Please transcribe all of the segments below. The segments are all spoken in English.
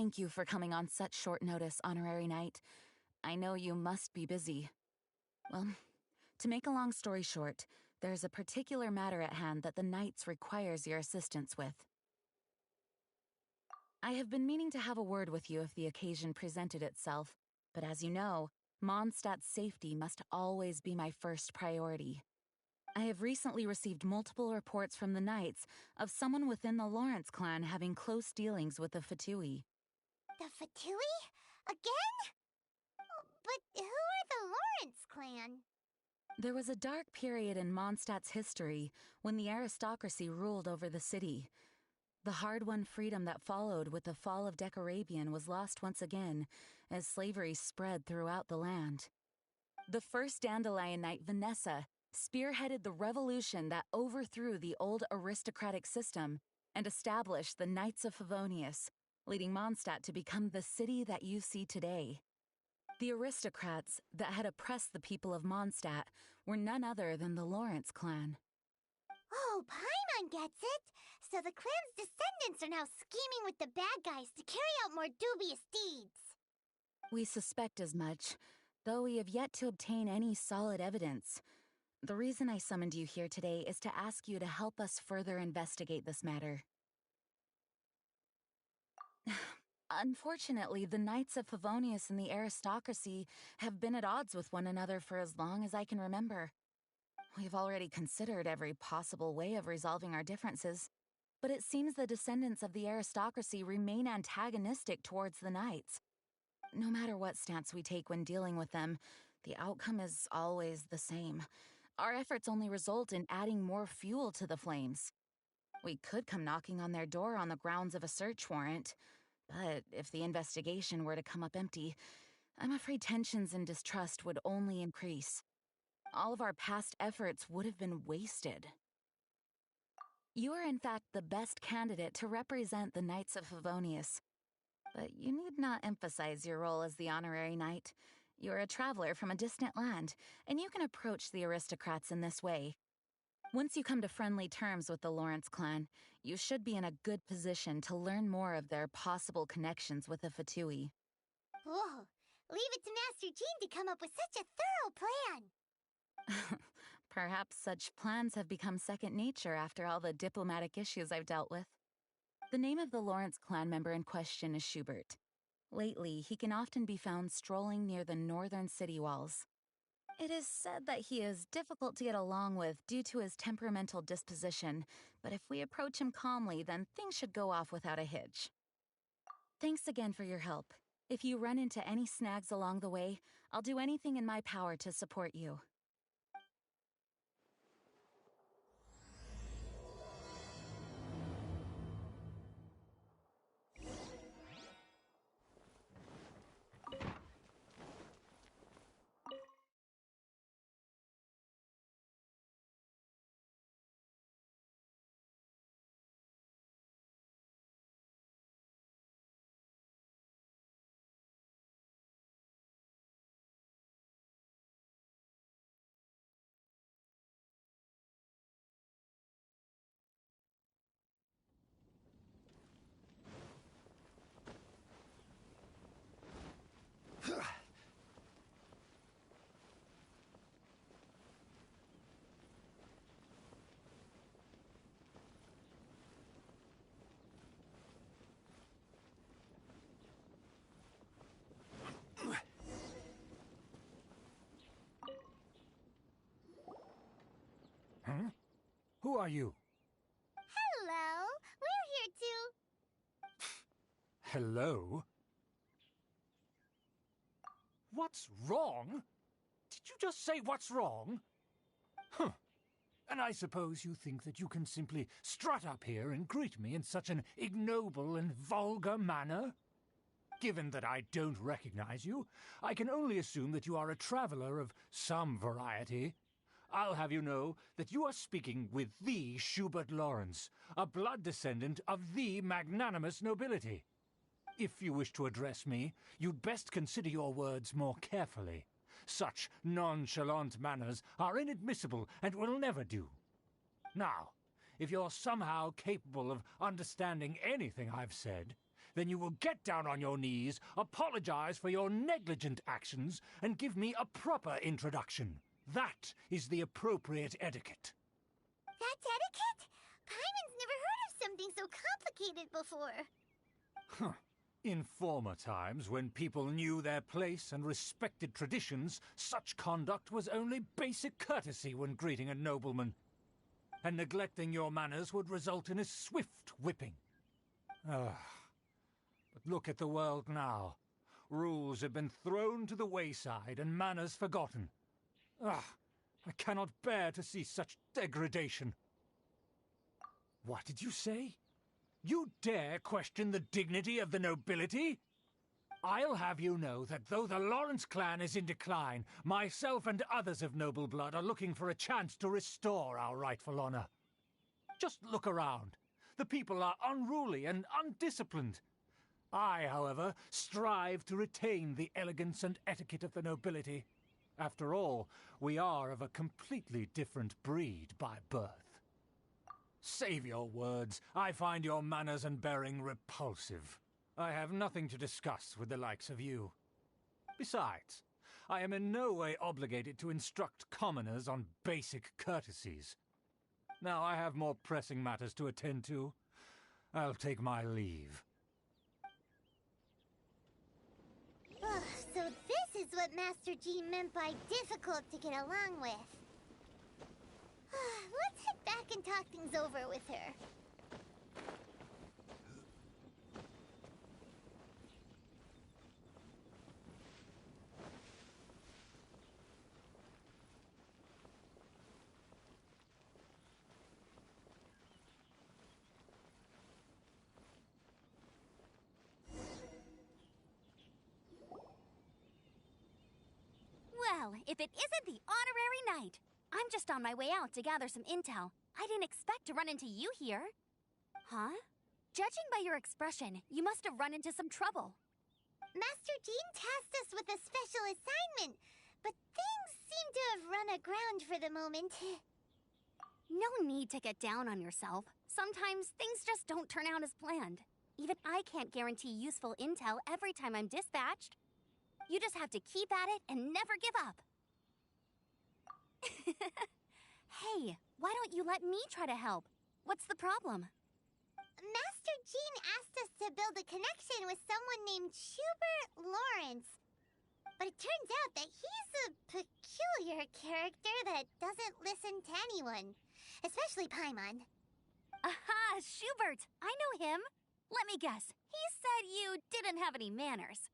thank you for coming on such short notice, Honorary Knight. I know you must be busy. Well, to make a long story short, there's a particular matter at hand that the Knights requires your assistance with. I have been meaning to have a word with you if the occasion presented itself, but as you know, Mondstadt's safety must always be my first priority. I have recently received multiple reports from the Knights of someone within the Lawrence clan having close dealings with the Fatui. The Fatui? Again? But who are the Lawrence clan? There was a dark period in Mondstadt's history when the aristocracy ruled over the city. The hard-won freedom that followed with the fall of Decarabian was lost once again as slavery spread throughout the land. The first Dandelion Knight, Vanessa, spearheaded the revolution that overthrew the old aristocratic system and established the Knights of Favonius, leading Mondstadt to become the city that you see today. The aristocrats that had oppressed the people of Mondstadt were none other than the Lawrence clan. Oh, Paimon gets it! So the clan's descendants are now scheming with the bad guys to carry out more dubious deeds. We suspect as much, though we have yet to obtain any solid evidence. The reason I summoned you here today is to ask you to help us further investigate this matter. Unfortunately, the Knights of Favonius and the aristocracy have been at odds with one another for as long as I can remember. We've already considered every possible way of resolving our differences, but it seems the descendants of the aristocracy remain antagonistic towards the Knights. No matter what stance we take when dealing with them, the outcome is always the same. Our efforts only result in adding more fuel to the flames. We could come knocking on their door on the grounds of a search warrant, but if the investigation were to come up empty, I'm afraid tensions and distrust would only increase. All of our past efforts would have been wasted. You are in fact the best candidate to represent the Knights of Favonius. But you need not emphasize your role as the honorary knight. You're a traveler from a distant land, and you can approach the aristocrats in this way. Once you come to friendly terms with the Lawrence clan, you should be in a good position to learn more of their possible connections with the Fatui. Whoa! Leave it to Master Jean to come up with such a thorough plan! Perhaps such plans have become second nature after all the diplomatic issues I've dealt with. The name of the Lawrence clan member in question is Schubert. Lately, he can often be found strolling near the northern city walls. It is said that he is difficult to get along with due to his temperamental disposition, but if we approach him calmly, then things should go off without a hitch. Thanks again for your help. If you run into any snags along the way, I'll do anything in my power to support you. Huh? Who are you? Hello! We're here to... Hello? What's wrong? Did you just say what's wrong? Huh. And I suppose you think that you can simply strut up here and greet me in such an ignoble and vulgar manner? Given that I don't recognize you, I can only assume that you are a traveler of some variety. I'll have you know that you are speaking with the Schubert Lawrence, a blood descendant of the magnanimous nobility. If you wish to address me, you'd best consider your words more carefully. Such nonchalant manners are inadmissible and will never do. Now, if you're somehow capable of understanding anything I've said, then you will get down on your knees, apologize for your negligent actions, and give me a proper introduction. That is the appropriate etiquette. That's etiquette? Paimon's never heard of something so complicated before. Huh. In former times, when people knew their place and respected traditions, such conduct was only basic courtesy when greeting a nobleman. And neglecting your manners would result in a swift whipping. But look at the world now. Rules have been thrown to the wayside and manners forgotten. I cannot bear to see such degradation. What did you say? You dare question the dignity of the nobility? I'll have you know that though the Lawrence clan is in decline, myself and others of noble blood are looking for a chance to restore our rightful honor. Just look around. The people are unruly and undisciplined. I, however, strive to retain the elegance and etiquette of the nobility. After all, we are of a completely different breed by birth. Save your words. I find your manners and bearing repulsive. I have nothing to discuss with the likes of you. Besides, I am in no way obligated to instruct commoners on basic courtesies. Now I have more pressing matters to attend to. I'll take my leave. So this is what Master G meant by difficult to get along with. Let's head back and talk things over with her. Well, if it isn't the honorary knight. I'm just on my way out to gather some intel. I didn't expect to run into you here. Huh? Judging by your expression, you must have run into some trouble. Master Jean tasked us with a special assignment, but things seem to have run aground for the moment. No need to get down on yourself. Sometimes things just don't turn out as planned. Even I can't guarantee useful intel every time I'm dispatched. You just have to keep at it and never give up. Hey, why don't you let me try to help? What's the problem? Master Jean asked us to build a connection with someone named Schubert Lawrence. But it turns out that he's a peculiar character that doesn't listen to anyone, especially Paimon. Aha, Schubert! I know him. Let me guess. He said you didn't have any manners.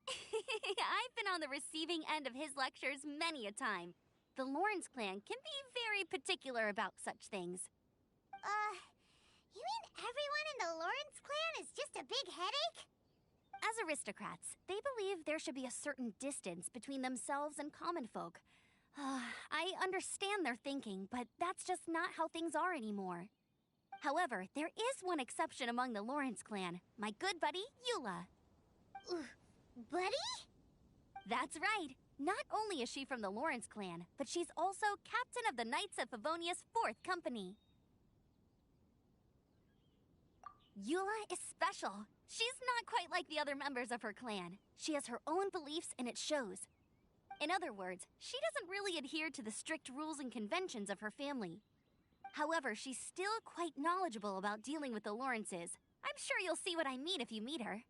I've been on the receiving end of his lectures many a time. The Lawrence clan can be very particular about such things. You mean everyone in the Lawrence clan is just a big headache? As aristocrats, they believe there should be a certain distance between themselves and common folk. I understand their thinking, but that's just not how things are anymore. However, there is one exception among the Lawrence clan, my good buddy, Eula. Buddy? That's right. Not only is she from the Lawrence clan, but she's also captain of the Knights of Favonia's 4th Company. Eula is special. She's not quite like the other members of her clan. She has her own beliefs and it shows. In other words, she doesn't really adhere to the strict rules and conventions of her family. However, she's still quite knowledgeable about dealing with the Lawrences. I'm sure you'll see what I mean if you meet her.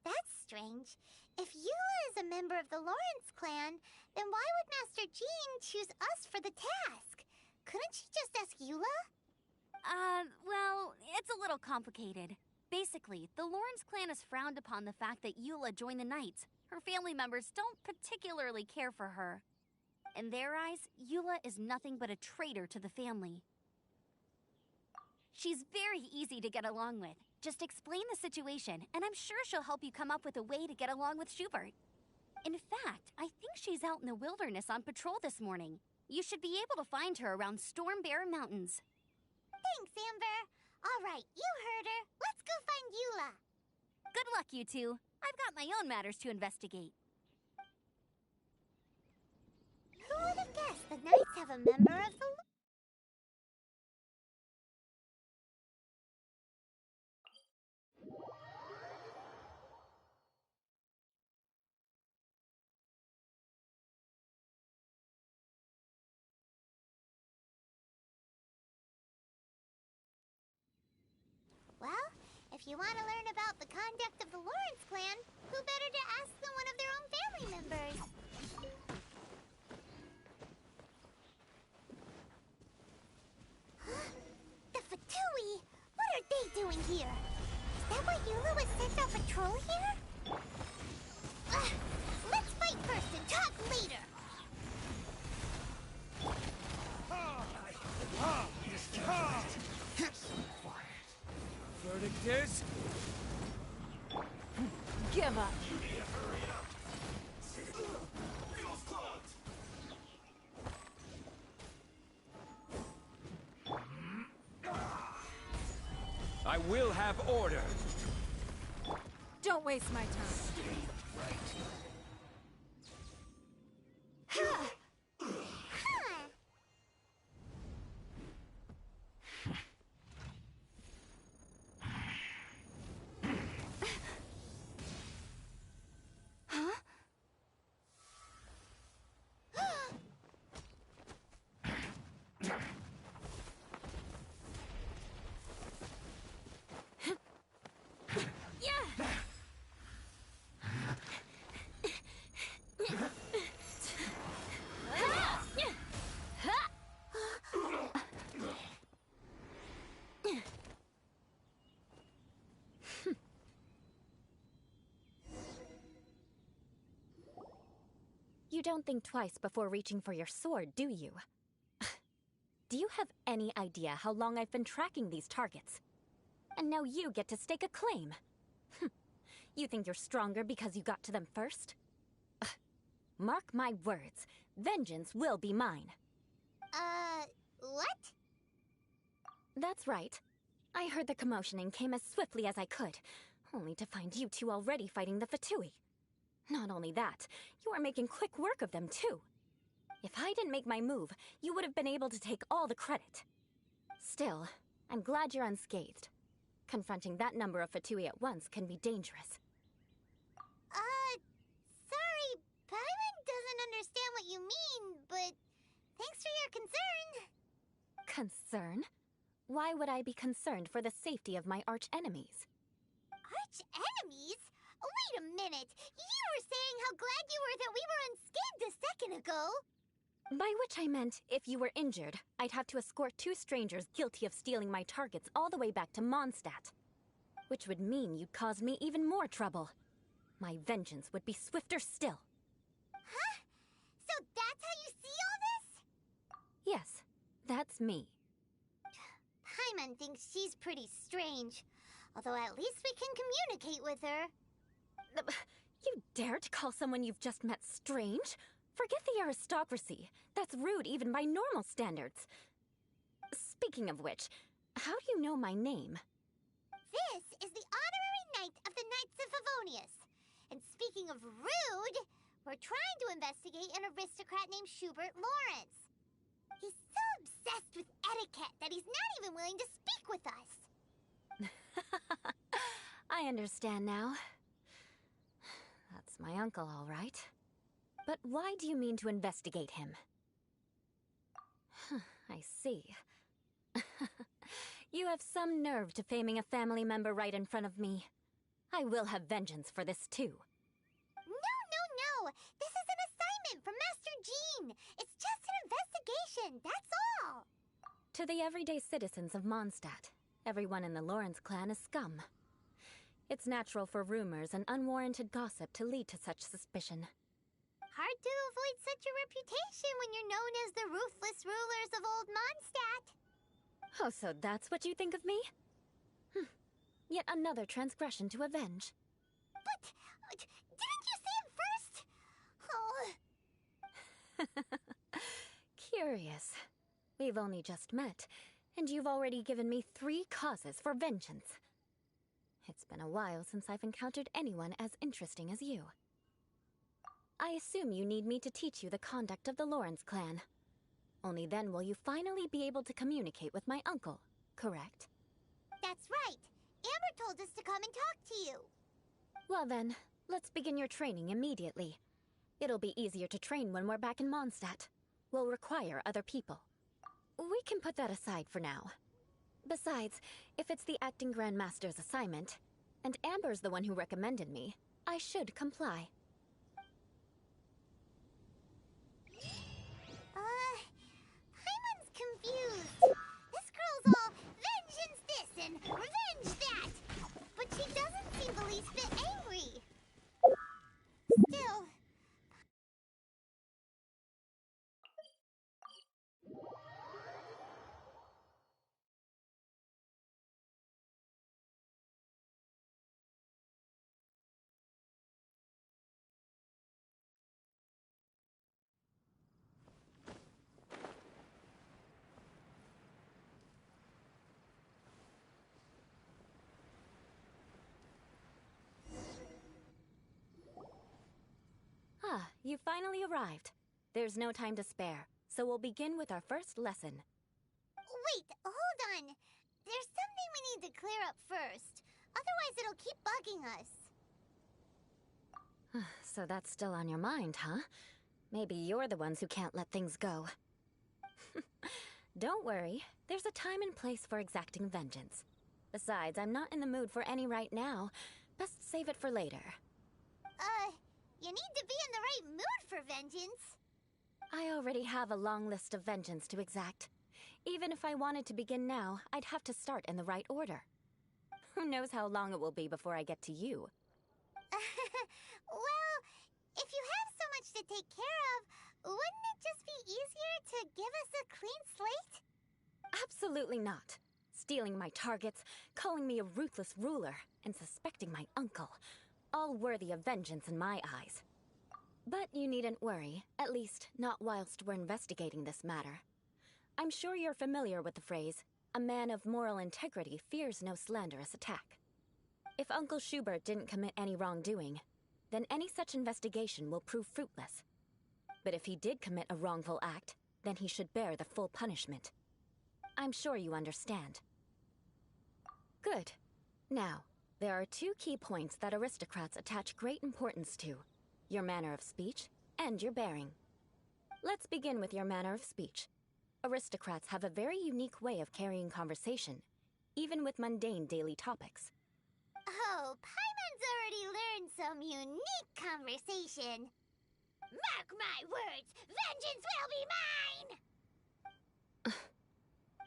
That's strange. If Eula is a member of the Lawrence clan, then why would Master Jean choose us for the task? Couldn't she just ask Eula? Well, it's a little complicated. Basically, the Lawrence clan has frowned upon the fact that Eula joined the Knights. Her family members don't particularly care for her. In their eyes, Eula is nothing but a traitor to the family. She's very easy to get along with. Just explain the situation, and I'm sure she'll help you come up with a way to get along with Schubert. In fact, I think she's out in the wilderness on patrol this morning. You should be able to find her around Storm Bear Mountains. Thanks, Amber. All right, you heard her. Let's go find Eula. Good luck, you two. I've got my own matters to investigate. Who would have guessed the Knights have a member of the If you want to learn about the conduct of the Lawrence clan, who better to ask than one of their own family members? The Fatui! What are they doing here? Is that why Yula was sent on patrol here? Let's fight first and talk later! Verdict is... Give up. I will have order. Don't waste my time. You don't think twice before reaching for your sword, do you? Do you have any idea how long I've been tracking these targets? And now you get to stake a claim. You think you're stronger because you got to them first? Mark my words, vengeance will be mine. What? That's right. I heard the commotion and came as swiftly as I could, only to find you two already fighting the Fatui. Not only that, you are making quick work of them too. If I didn't make my move, you would have been able to take all the credit. Still, I'm glad you're unscathed. Confronting that number of Fatui at once can be dangerous. Sorry, Paimon doesn't understand what you mean, but thanks for your concern. Concern? Why would I be concerned for the safety of my arch-enemies? Arch-enemies? Wait a minute! You were saying how glad you were that we were unscathed a second ago! By which I meant, if you were injured, I'd have to escort two strangers guilty of stealing my targets all the way back to Mondstadt. Which would mean you'd cause me even more trouble. My vengeance would be swifter still. Huh? So that's how you see all this? Yes, that's me. Paimon thinks she's pretty strange. Although at least we can communicate with her. You dare to call someone you've just met strange? Forget the aristocracy. That's rude even by normal standards. Speaking of which, how do you know my name? This is the honorary knight of the Knights of Favonius. And speaking of rude, we're trying to investigate an aristocrat named Schubert Lawrence. He's so obsessed with etiquette that he's not even willing to speak with us. I understand now. That's my uncle, all right. But why do you mean to investigate him? I see. You have some nerve to faming a family member right in front of me. I will have vengeance for this too. No! This is an assignment from Master Jean! It's just an investigation, that's all! To the everyday citizens of Mondstadt, everyone in the Lawrence clan is scum. It's natural for rumors and unwarranted gossip to lead to such suspicion. Hard to avoid such a reputation when you're known as the ruthless rulers of Old Mondstadt. Oh, so that's what you think of me? Yet another transgression to avenge. But, didn't you say it first? Oh. Curious. We've only just met, and you've already given me 3 causes for vengeance. It's been a while since I've encountered anyone as interesting as you. I assume you need me to teach you the conduct of the Lawrence clan. Only then will you finally be able to communicate with my uncle, correct? That's right. Amber told us to come and talk to you. Well then, let's begin your training immediately. It'll be easier to train when we're back in Mondstadt. We'll require other people. We can put that aside for now. Besides, if it's the acting Grandmaster's assignment, and Amber's the one who recommended me, I should comply. Paimon's confused. This girl's all vengeance this and revenge that. But she doesn't seem the least bit angry. Still... Ah, you finally arrived. There's no time to spare, so we'll begin with our first lesson. Wait, hold on. There's something we need to clear up first. Otherwise it'll keep bugging us. So that's still on your mind, huh? Maybe you're the ones who can't let things go. Don't worry, there's a time and place for exacting vengeance. Besides, I'm not in the mood for any right now. Best save it for later. You need to be in the right mood for vengeance. I already have a long list of vengeance to exact. Even if I wanted to begin now, I'd have to start in the right order. Who knows how long it will be before I get to you? Well, if you have so much to take care of, wouldn't it just be easier to give us a clean slate? Absolutely not. Stealing my targets, calling me a ruthless ruler, and suspecting my uncle. All worthy of vengeance in my eyes. But you needn't worry, at least not whilst we're investigating this matter. I'm sure you're familiar with the phrase, a man of moral integrity fears no slanderous attack. If Uncle Schubert didn't commit any wrongdoing, then any such investigation will prove fruitless. But if he did commit a wrongful act, then he should bear the full punishment. I'm sure you understand. Good. Now, there are two key points that aristocrats attach great importance to: your manner of speech and your bearing. Let's begin with your manner of speech. Aristocrats have a very unique way of carrying conversation, even with mundane daily topics. Oh, Paimon's already learned some unique conversation. Mark my words, vengeance will be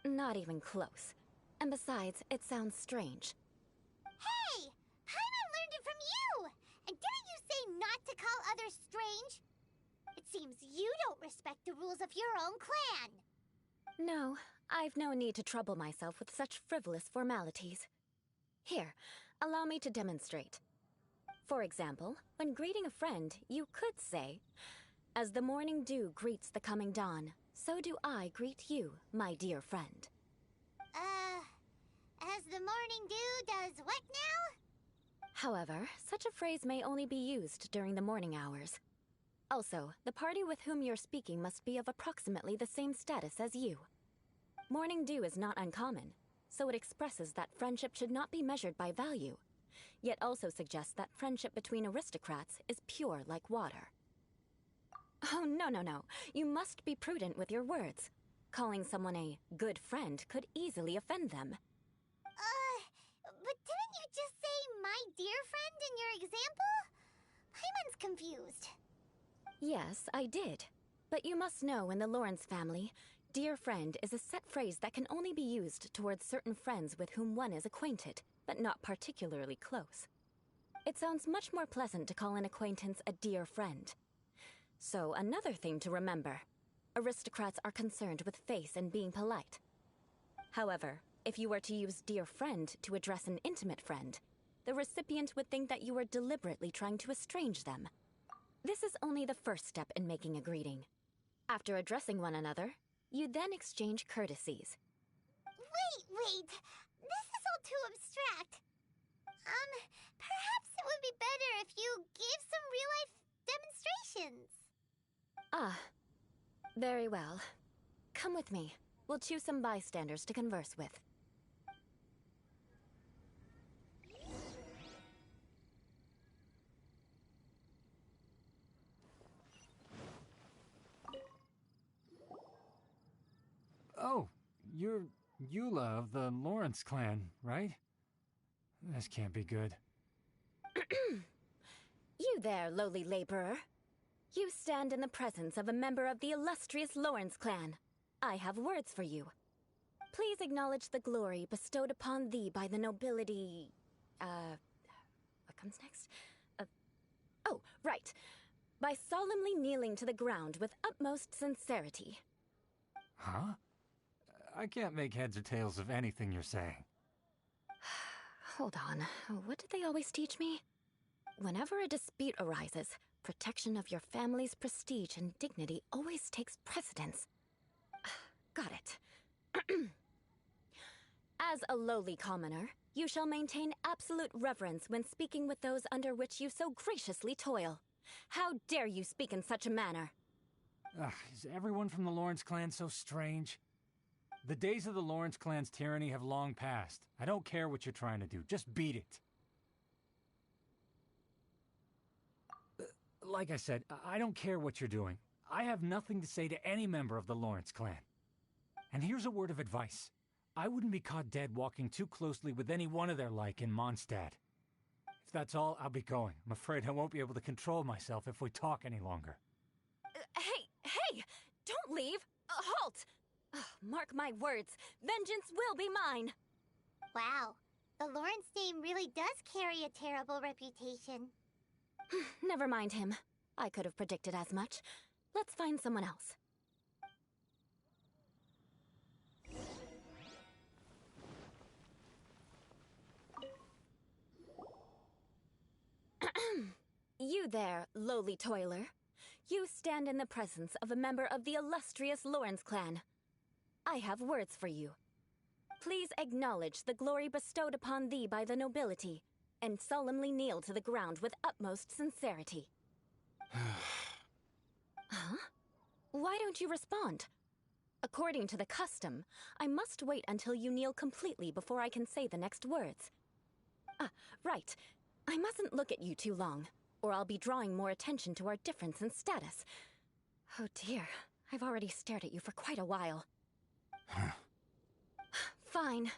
mine! Not even close. And besides, it sounds strange. Hey! Paimon learned it from you! And didn't you say not to call others strange? It seems you don't respect the rules of your own clan. No, I've no need to trouble myself with such frivolous formalities. Here, allow me to demonstrate. For example, when greeting a friend, you could say, "As the morning dew greets the coming dawn, so do I greet you, my dear friend." As the morning dew does what now? However, such a phrase may only be used during the morning hours. Also, the party with whom you're speaking must be of approximately the same status as you. Morning dew is not uncommon, so it expresses that friendship should not be measured by value, yet also suggests that friendship between aristocrats is pure like water. Oh, no. You must be prudent with your words. Calling someone a good friend could easily offend them. But didn't you just say my dear friend in your example? Paimon's confused. Yes, I did. But you must know in the Lawrence family, dear friend is a set phrase that can only be used towards certain friends with whom one is acquainted, but not particularly close. It sounds much more pleasant to call an acquaintance a dear friend. So, another thing to remember. Aristocrats are concerned with face and being polite. However, if you were to use dear friend to address an intimate friend, the recipient would think that you were deliberately trying to estrange them. This is only the first step in making a greeting. After addressing one another, you then exchange courtesies. Wait. This is all too abstract. Perhaps it would be better if you gave some real-life demonstrations. Ah, very well. Come with me. We'll choose some bystanders to converse with. Oh, you're Eula of the Lawrence clan, right? This can't be good. You there, lowly laborer. You stand in the presence of a member of the illustrious Lawrence clan. I have words for you. Please acknowledge the glory bestowed upon thee by the nobility... what comes next? Oh, right. By solemnly kneeling to the ground with utmost sincerity. Huh? I can't make heads or tails of anything you're saying. Hold on. What did they always teach me? Whenever a dispute arises, protection of your family's prestige and dignity always takes precedence. Got it. As a lowly commoner, you shall maintain absolute reverence when speaking with those under which you so graciously toil. How dare you speak in such a manner? Is everyone from the Lawrence clan so strange? The days of the Lawrence clan's tyranny have long passed. I don't care what you're trying to do. Just beat it. Like I said, I don't care what you're doing. I have nothing to say to any member of the Lawrence clan. And here's a word of advice. I wouldn't be caught dead walking too closely with any one of their like in Mondstadt. If that's all, I'll be going. I'm afraid I won't be able to control myself if we talk any longer. Hey! Don't leave! Halt! Mark my words, vengeance will be mine! Wow, the Lawrence name really does carry a terrible reputation. Never mind him. I could have predicted as much. Let's find someone else. You there, lowly toiler. You stand in the presence of a member of the illustrious Lawrence clan. I have words for you. Please acknowledge the glory bestowed upon thee by the nobility, and solemnly kneel to the ground with utmost sincerity. Huh? Why don't you respond? According to the custom, I must wait until you kneel completely before I can say the next words. Right. I mustn't look at you too long, or I'll be drawing more attention to our difference in status. Oh dear, I've already stared at you for quite a while. Fine.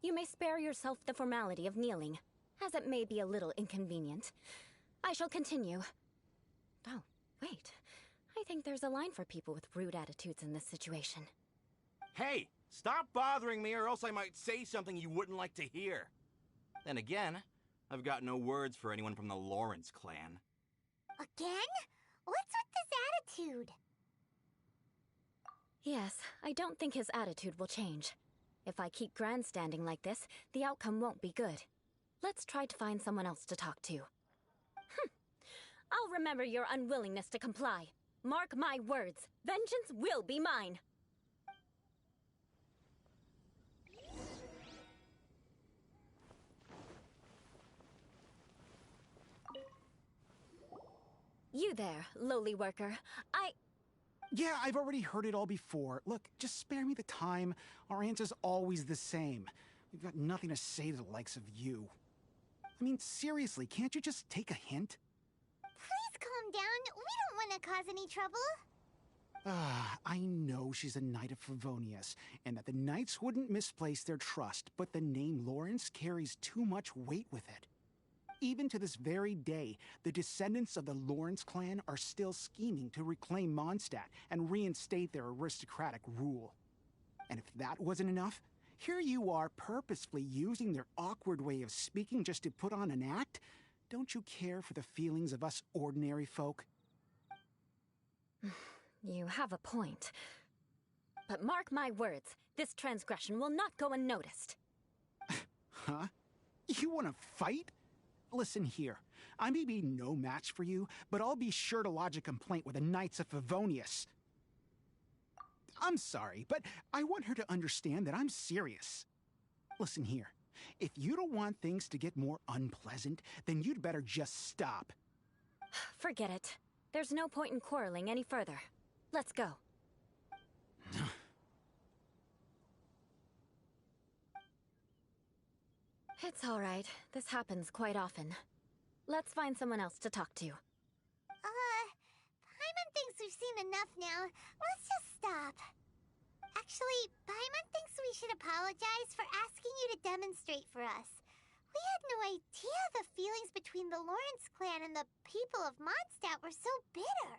You may spare yourself the formality of kneeling, as it may be a little inconvenient. I shall continue. Oh, wait. I think there's a line for people with rude attitudes in this situation. Hey, stop bothering me or else I might say something you wouldn't like to hear. Then again, I've got no words for anyone from the Lawrence clan. Again? What's with this attitude? Yes, I don't think his attitude will change. If I keep grandstanding like this, the outcome won't be good. Let's try to find someone else to talk to. I'll remember your unwillingness to comply. Mark my words, vengeance will be mine. You there, lowly worker. Yeah, I've already heard it all before. Look, just spare me the time. Our answer's always the same. We've got nothing to say to the likes of you. I mean, seriously, can't you just take a hint? Please calm down. We don't want to cause any trouble. I know she's a knight of Favonius, and that the knights wouldn't misplace their trust, but the name Lawrence carries too much weight with it. Even to this very day, the descendants of the Lawrence clan are still scheming to reclaim Mondstadt and reinstate their aristocratic rule. And if that wasn't enough, here you are purposefully using their awkward way of speaking just to put on an act? Don't you care for the feelings of us ordinary folk? You have a point. But mark my words, this transgression will not go unnoticed. Huh? You want to fight? Listen here, I may be no match for you, but I'll be sure to lodge a complaint with the Knights of Favonius. I'm sorry, but I want her to understand that I'm serious. Listen here, if you don't want things to get more unpleasant, then you'd better just stop. Forget it. There's no point in quarreling any further. Let's go. It's all right. This happens quite often. Let's find someone else to talk to. Paimon thinks we've seen enough now. Let's just stop. Actually, Paimon thinks we should apologize for asking you to demonstrate for us. We had no idea the feelings between the Lawrence clan and the people of Mondstadt were so bitter.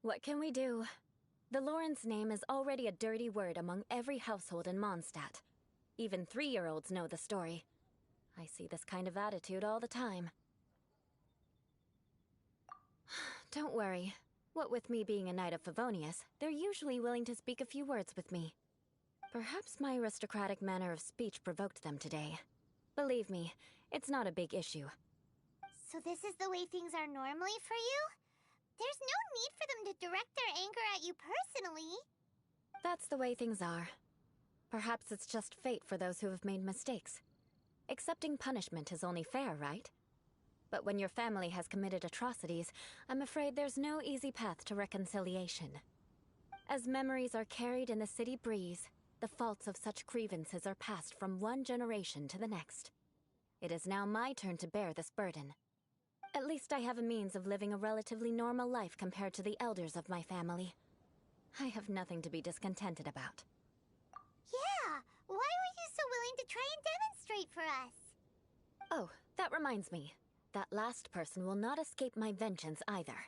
What can we do? The Lawrence name is already a dirty word among every household in Mondstadt. Even 3-year-olds know the story. I see this kind of attitude all the time. Don't worry. What with me being a Knight of Favonius, they're usually willing to speak a few words with me. Perhaps my aristocratic manner of speech provoked them today. Believe me, it's not a big issue. So this is the way things are normally for you? There's no need for them to direct their anger at you personally. That's the way things are. Perhaps it's just fate for those who have made mistakes. Accepting punishment is only fair, right? But when your family has committed atrocities, I'm afraid there's no easy path to reconciliation. As memories are carried in the city breeze, the faults of such grievances are passed from one generation to the next. It is now my turn to bear this burden. At least I have a means of living a relatively normal life compared to the elders of my family. I have nothing to be discontented about. Yeah, why were you so willing to try and demonstrate for us? Oh, that reminds me. That last person will not escape my vengeance either.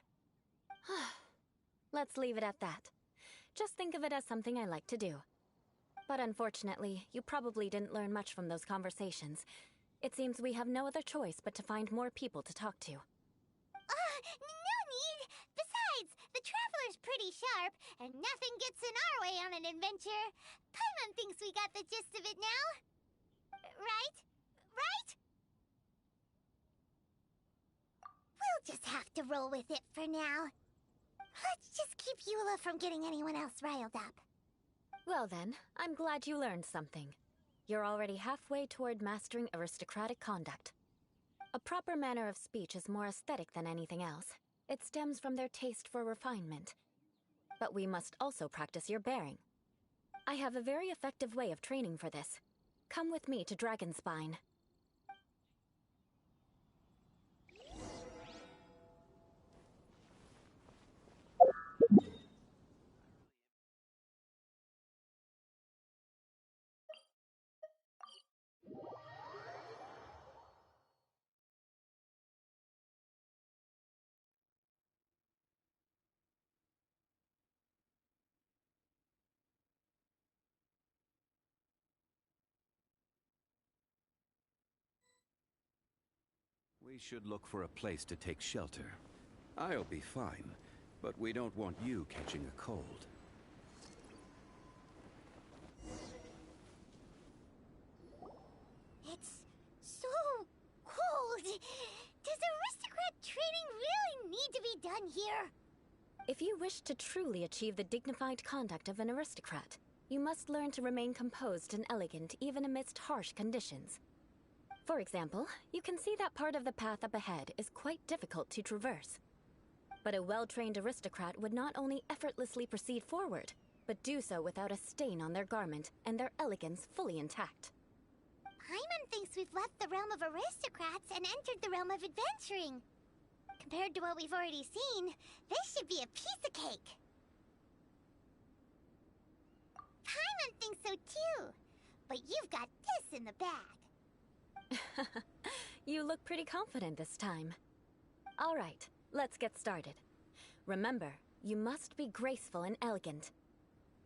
Let's leave it at that. Just think of it as something I like to do. But unfortunately, you probably didn't learn much from those conversations. It seems we have no other choice but to find more people to talk to. No need! Besides, the Traveler's pretty sharp, and nothing gets in our way on an adventure. Paimon thinks we got the gist of it now. Right? Right? We'll just have to roll with it for now. Let's just keep Eula from getting anyone else riled up. Well then, I'm glad you learned something. You're already halfway toward mastering aristocratic conduct. A proper manner of speech is more aesthetic than anything else. It stems from their taste for refinement. But we must also practice your bearing. I have a very effective way of training for this. Come with me to Dragonspine. We should look for a place to take shelter. I'll be fine, but we don't want you catching a cold. It's so cold. Does aristocrat training really need to be done here? If you wish to truly achieve the dignified conduct of an aristocrat, you must learn to remain composed and elegant even amidst harsh conditions. For example, you can see that part of the path up ahead is quite difficult to traverse. But a well-trained aristocrat would not only effortlessly proceed forward, but do so without a stain on their garment and their elegance fully intact. Paimon thinks we've left the realm of aristocrats and entered the realm of adventuring. Compared to what we've already seen, this should be a piece of cake. Paimon thinks so too, but you've got this in the bag. You look pretty confident this time. All right, let's get started. Remember, you must be graceful and elegant.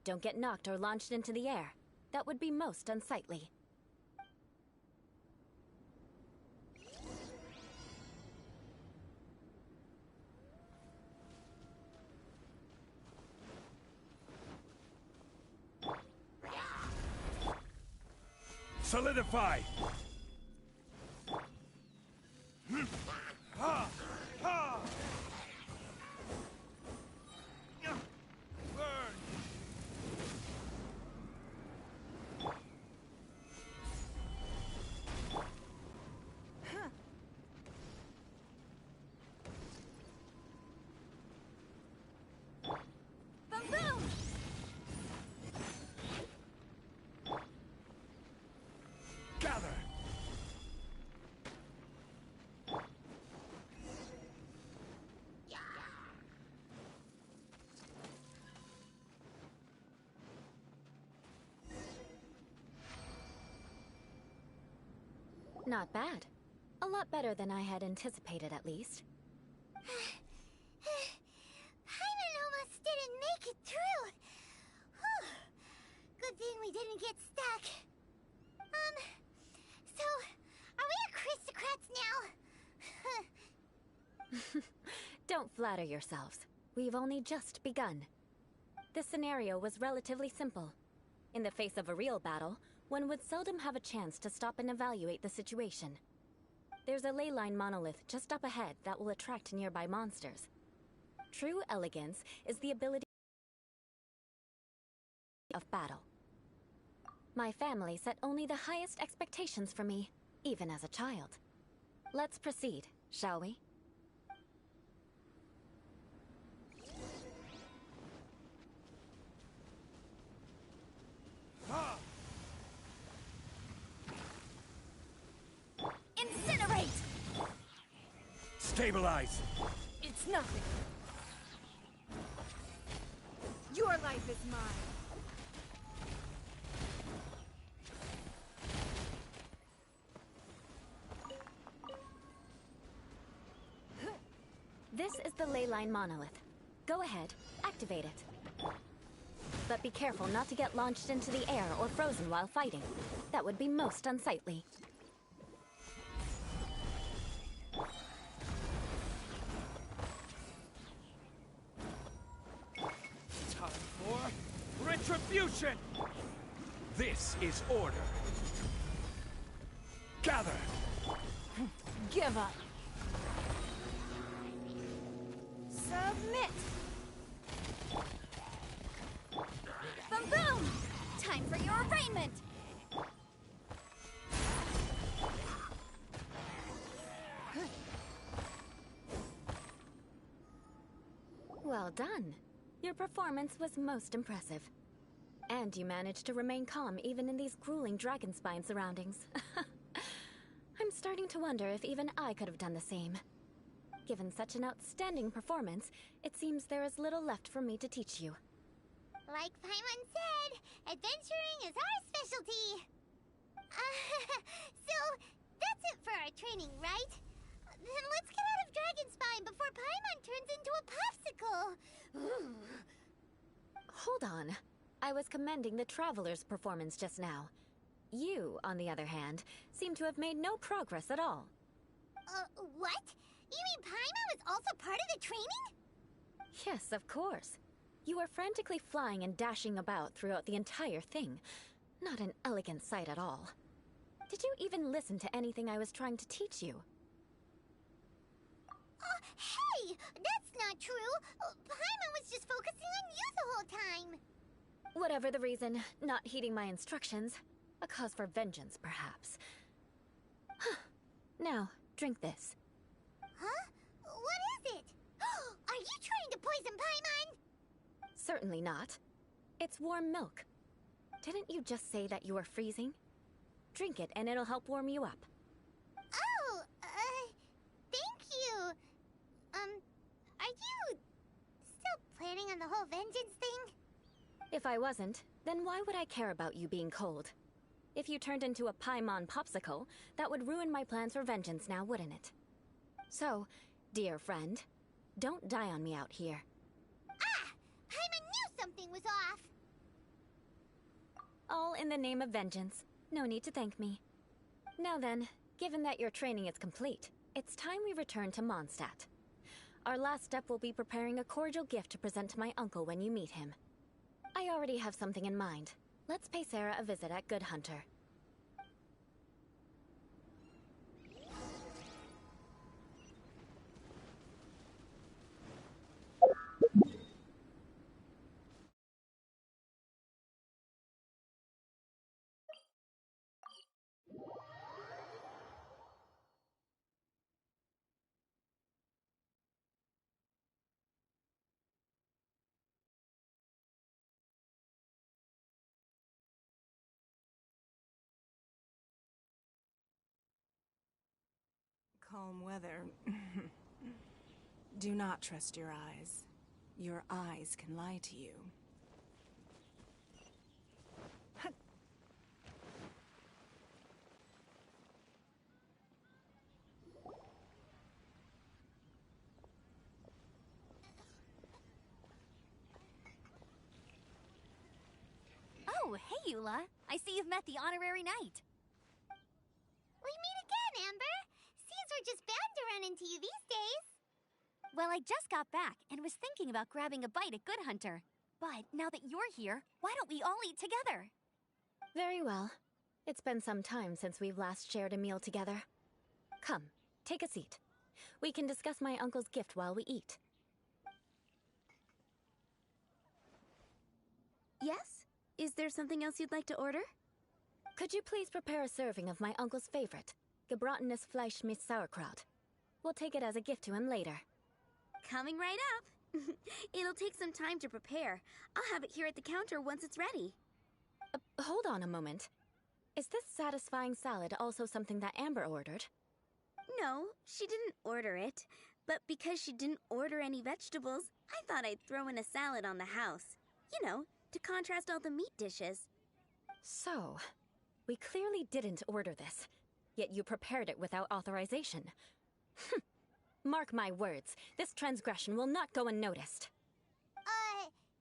Don't get knocked or launched into the air. That would be most unsightly. Solidify! Gather! Not bad. A lot better than I had anticipated, at least. Paimon almost didn't make it through. Whew. Good thing we didn't get stuck. So, are we aristocrats now? Don't flatter yourselves. We've only just begun. This scenario was relatively simple. In the face of a real battle, one would seldom have a chance to stop and evaluate the situation. There's a ley line monolith just up ahead that will attract nearby monsters. True elegance is the ability of battle. My family set only the highest expectations for me, even as a child. Let's proceed, shall we? Incinerate! Stabilize! It's nothing. Your life is mine. This is the ley line monolith. Go ahead, activate it. But be careful not to get launched into the air or frozen while fighting. That would be most unsightly. Time for retribution! This is order. Gather! Give up. Submit. Boom boom! Time for your arraignment! Well done. Your performance was most impressive. And you managed to remain calm even in these grueling dragon spine surroundings. I'm starting to wonder if even I could have done the same. Given such an outstanding performance, it seems there is little left for me to teach you. Like Paimon said, adventuring is our specialty. So, that's it for our training, right? Then let's get out of Dragonspine before Paimon turns into a popsicle. Hold on. I was commending the Traveler's performance just now. You, on the other hand, seem to have made no progress at all. What? You mean Paimon was also part of the training? Yes, of course. You were frantically flying and dashing about throughout the entire thing. Not an elegant sight at all. Did you even listen to anything I was trying to teach you? Hey! That's not true! Paimon was just focusing on you the whole time! Whatever the reason, not heeding my instructions. A cause for vengeance, perhaps. Now, drink this. Huh? What is it? Are you trying to poison Paimon? Certainly not. It's warm milk. Didn't you just say that you were freezing? Drink it and it'll help warm you up. Oh, thank you. Are you still planning on the whole vengeance thing? If I wasn't, then why would I care about you being cold? If you turned into a Paimon popsicle, that would ruin my plans for vengeance now, wouldn't it? So, dear friend, don't die on me out here. Ah! Paimon knew something was off! All in the name of vengeance. No need to thank me. Now then, given that your training is complete, it's time we return to Mondstadt. Our last step will be preparing a cordial gift to present to my uncle when you meet him. I already have something in mind. Let's pay Sarah a visit at Good Hunter. Calm weather. Do not trust your eyes. Your eyes can lie to you. Eula. I see you've met the honorary knight. We meet again, Amber. Seems we're just bound to run into you these days. Well, I just got back and was thinking about grabbing a bite at Good Hunter. But now that you're here, why don't we all eat together? Very well. It's been some time since we've last shared a meal together. Come, take a seat. We can discuss my uncle's gift while we eat. Yes? Is there something else you'd like to order? Could you please prepare a serving of my uncle's favorite, gebratenes Fleisch mit Sauerkraut? We'll take it as a gift to him later. Coming right up. It'll take some time to prepare. I'll have it here at the counter once it's ready. Hold on a moment. Is this satisfying salad also something that Amber ordered? No, she didn't order it. But because she didn't order any vegetables, I thought I'd throw in a salad on the house. You know, to contrast all the meat dishes. So, we clearly didn't order this, yet you prepared it without authorization. Mark my words, this transgression will not go unnoticed.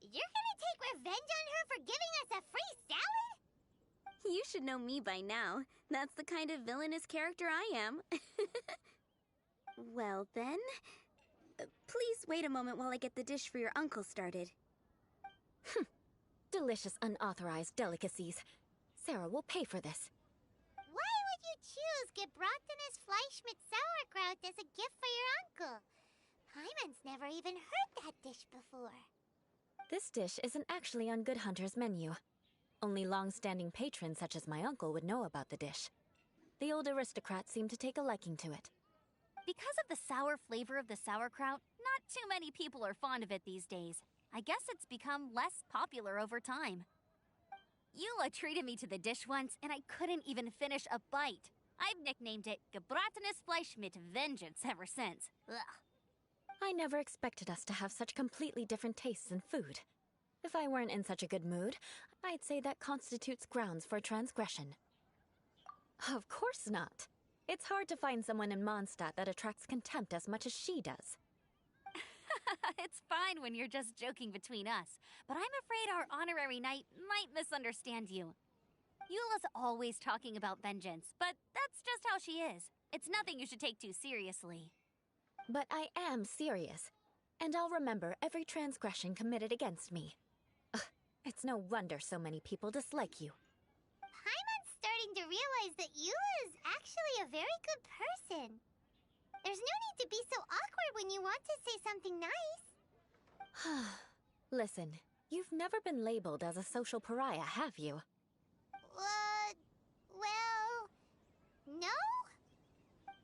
You're gonna take revenge on her for giving us a free salad? You should know me by now. That's the kind of villainous character I am. Well then, please wait a moment while I get the dish for your uncle started. Delicious unauthorized delicacies. Sarah will pay for this. Why would you choose gebratenes Fleisch mit Sauerkraut as a gift for your uncle? Paimon's never even heard that dish before. This dish isn't actually on Good Hunter's menu. Only long-standing patrons such as my uncle would know about the dish. The old aristocrat seemed to take a liking to it. Because of the sour flavor of the sauerkraut, not too many people are fond of it these days. I guess it's become less popular over time. Eula treated me to the dish once, and I couldn't even finish a bite. I've nicknamed it gebratenes Fleisch mit Vengeance ever since. Ugh. I never expected us to have such completely different tastes in food. If I weren't in such a good mood, I'd say that constitutes grounds for transgression. Of course not. It's hard to find someone in Mondstadt that attracts contempt as much as she does. It's fine when you're just joking between us, but I'm afraid our honorary knight might misunderstand you. Eula's always talking about vengeance, but that's just how she is. It's nothing you should take too seriously. But I am serious, and I'll remember every transgression committed against me. Ugh, it's no wonder so many people dislike you. Paimon's starting to realize that Eula is actually a very good person. There's no need to be so awkward when you want to say something nice. Listen, you've never been labeled as a social pariah, have you? Well, no?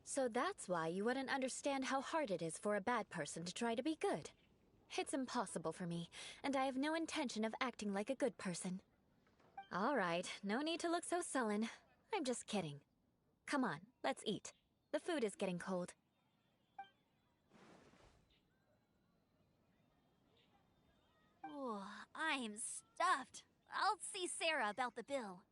So that's why you wouldn't understand how hard it is for a bad person to try to be good. It's impossible for me, and I have no intention of acting like a good person. All right, no need to look so sullen. I'm just kidding. Come on, let's eat. The food is getting cold. Oh, I'm stuffed. I'll see Sarah about the bill.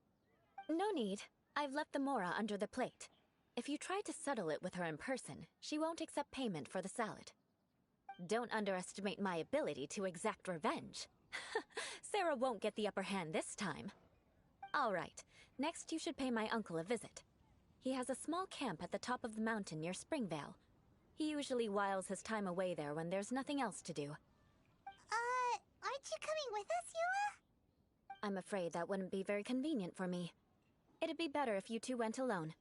No need. I've left the mora under the plate. If you try to settle it with her in person, she won't accept payment for the salad. Don't underestimate my ability to exact revenge. Sarah won't get the upper hand this time. All right, next you should pay my uncle a visit. He has a small camp at the top of the mountain near Springvale. He usually whiles his time away there when there's nothing else to do. Aren't you coming with us, Eula? I'm afraid that wouldn't be very convenient for me. It'd be better if you two went alone.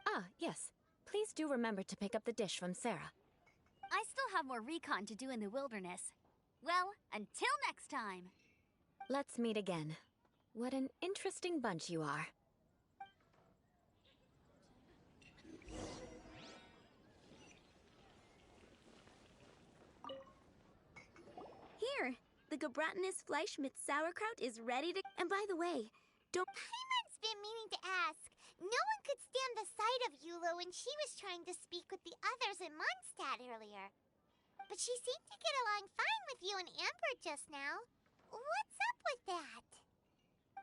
Ah, yes. Please do remember to pick up the dish from Sarah. I still have more recon to do in the wilderness. Well, until next time. Let's meet again. What an interesting bunch you are. Here, the gebratenes Fleisch mit Sauerkraut is ready to... And by the way, don't... Paimon's been meaning to ask. No one could stand the sight of Eula when she was trying to speak with the others in Mondstadt earlier. But she seemed to get along fine with you and Amber just now. What's up with that?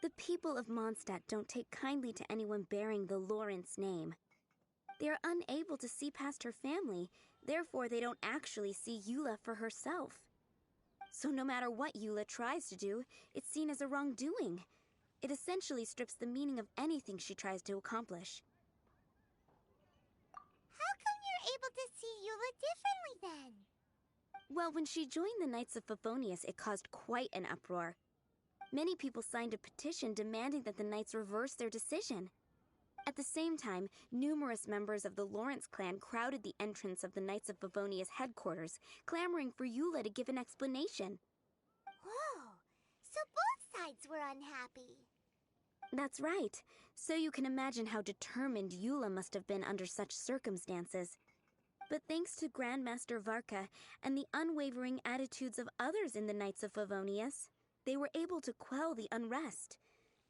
The people of Mondstadt don't take kindly to anyone bearing the Lawrence name. They are unable to see past her family, therefore they don't actually see Eula for herself. So no matter what Eula tries to do, it's seen as a wrongdoing. It essentially strips the meaning of anything she tries to accomplish. How come you're able to see Eula differently then? Well, when she joined the Knights of Favonius, it caused quite an uproar. Many people signed a petition demanding that the Knights reverse their decision. At the same time, numerous members of the Lawrence clan crowded the entrance of the Knights of Favonius headquarters, clamoring for Eula to give an explanation. Whoa, so both sides were unhappy. That's right. So you can imagine how determined Eula must have been under such circumstances. But thanks to Grandmaster Varka and the unwavering attitudes of others in the Knights of Favonius, they were able to quell the unrest.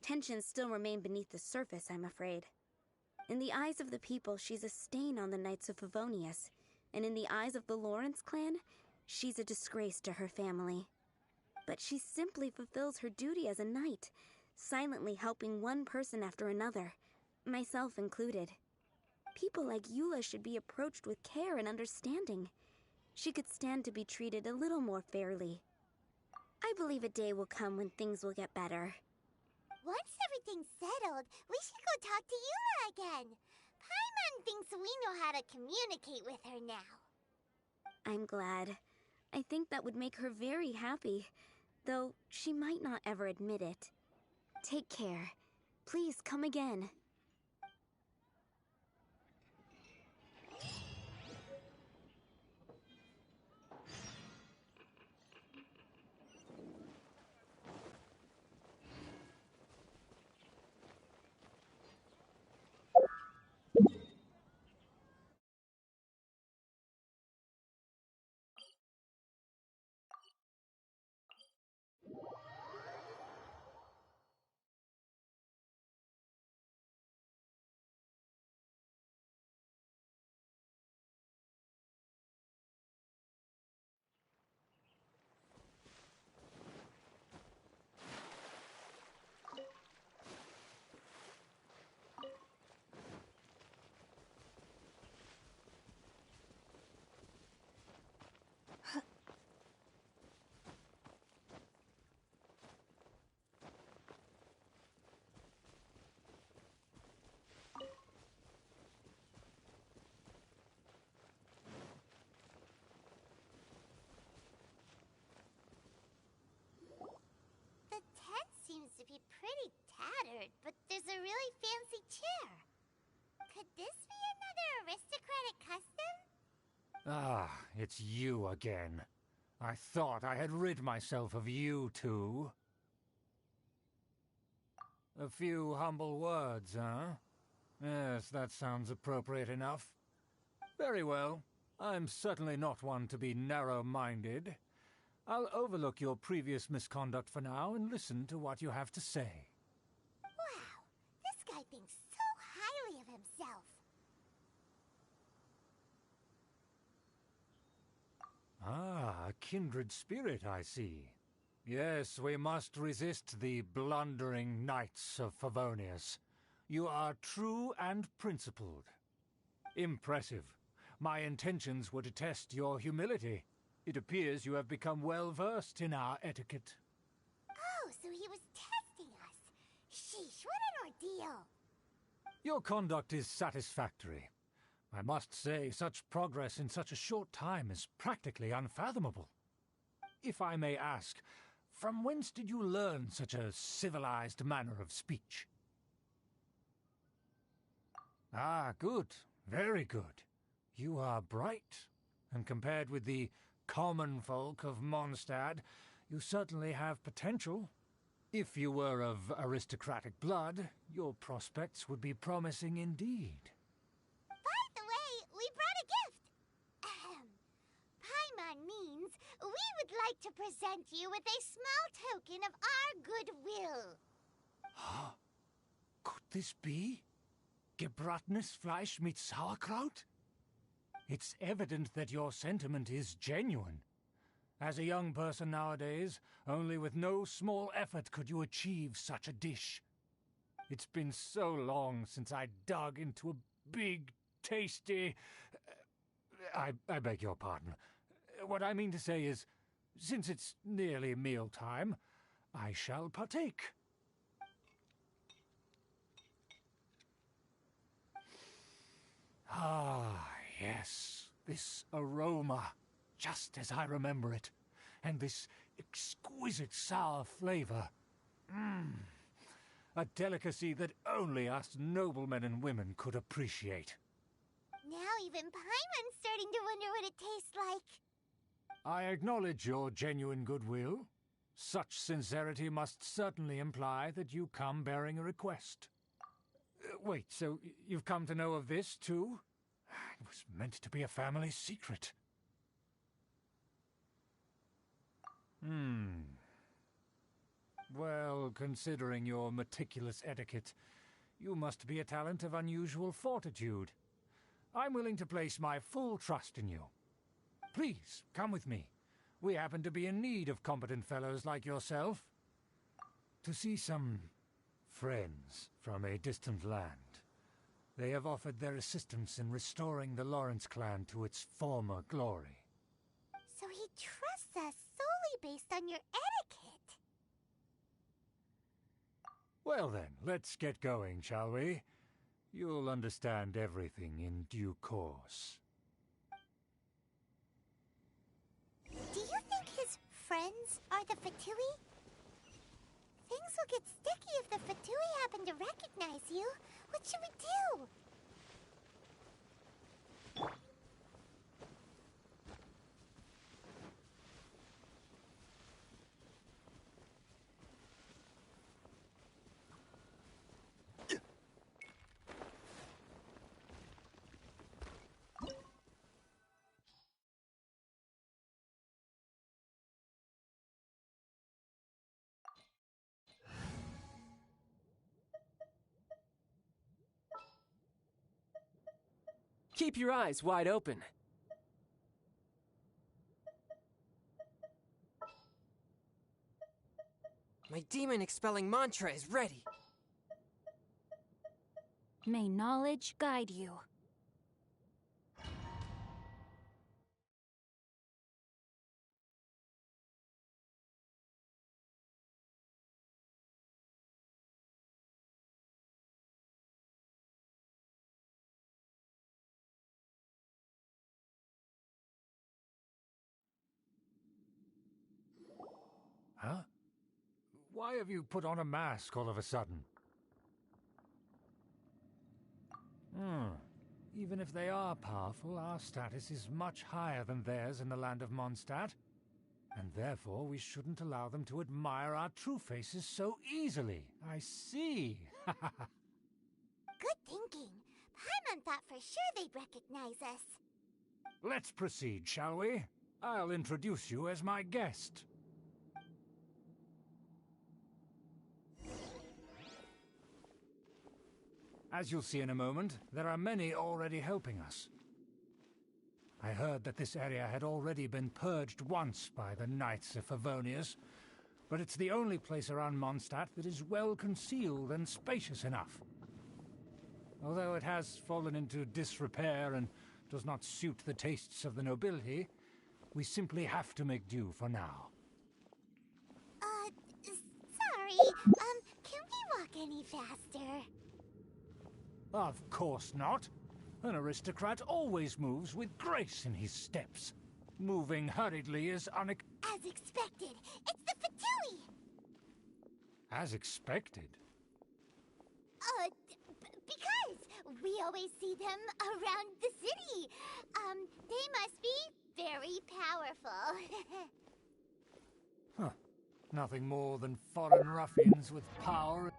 Tensions still remain beneath the surface, I'm afraid. In the eyes of the people, she's a stain on the Knights of Favonius, and in the eyes of the Lawrence clan, she's a disgrace to her family. But she simply fulfills her duty as a knight, silently helping one person after another, myself included. People like Eula should be approached with care and understanding. She could stand to be treated a little more fairly. I believe a day will come when things will get better. Once everything's settled, we should go talk to Eula again. Paimon thinks we know how to communicate with her now. I'm glad. I think that would make her very happy, though she might not ever admit it. Take care. Please come again. The tent seems to be pretty tattered, but there's a really fancy chair. Could this be another aristocratic custom? Ah, it's you again. I thought I had rid myself of you two. A few humble words, huh? Yes, that sounds appropriate enough. Very well. I'm certainly not one to be narrow-minded. I'll overlook your previous misconduct for now and listen to what you have to say. Wow, this guy thinks so highly of himself. Ah, a kindred spirit, I see. Yes, we must resist the blundering knights of Favonius. You are true and principled. Impressive. My intentions were to test your humility. It appears you have become well-versed in our etiquette. Oh, so he was testing us. Sheesh, what an ordeal. Your conduct is satisfactory. I must say, such progress in such a short time is practically unfathomable. If I may ask, from whence did you learn such a civilized manner of speech? Ah, good. Very good. You are bright, and compared with the common folk of Mondstadt, you certainly have potential. If you were of aristocratic blood, your prospects would be promising indeed. By the way, we brought a gift. Paimon means we would like to present you with a small token of our goodwill. Huh? Could this be? Gebratenes Fleisch mit Sauerkraut? It's evident that your sentiment is genuine. As a young person nowadays, only with no small effort could you achieve such a dish. It's been so long since I dug into a big, tasty... I beg your pardon. What I mean to say is, since it's nearly mealtime, I shall partake. Ah, yes. This aroma, just as I remember it. And this exquisite sour flavor. Mmm. A delicacy that only us noblemen and women could appreciate. Now even Paimon's starting to wonder what it tastes like. I acknowledge your genuine goodwill. Such sincerity must certainly imply that you come bearing a request. Wait, so you've come to know of this, too? It was meant to be a family secret. Well, considering your meticulous etiquette, you must be a talent of unusual fortitude. I'm willing to place my full trust in you. Please, come with me. We happen to be in need of competent fellows like yourself. To see some friends from a distant land. They have offered their assistance in restoring the Lawrence clan to its former glory. So he trusts us solely based on your etiquette. Well then, let's get going, shall we? You'll understand everything in due course. Do you think his friends are the Fatui? Things will get sticky if the Fatui happen to recognize you. What should we do? Keep your eyes wide open. My demon-expelling mantra is ready. May knowledge guide you. Huh? Why have you put on a mask all of a sudden? Even if they are powerful, our status is much higher than theirs in the land of Mondstadt. And therefore we shouldn't allow them to admire our true faces so easily. I see. Good thinking. Paimon thought for sure they'd recognize us. Let's proceed, shall we? I'll introduce you as my guest. As you'll see in a moment, there are many already helping us. I heard that this area had already been purged once by the Knights of Favonius, but it's the only place around Mondstadt that is well concealed and spacious enough. Although it has fallen into disrepair and does not suit the tastes of the nobility, we simply have to make do for now. Sorry. Can we walk any faster? Of course not. An aristocrat always moves with grace in his steps. Moving hurriedly is As expected. It's the Fatui! As expected? Because we always see them around the city. They must be very powerful. Huh. Nothing more than foreign ruffians with power.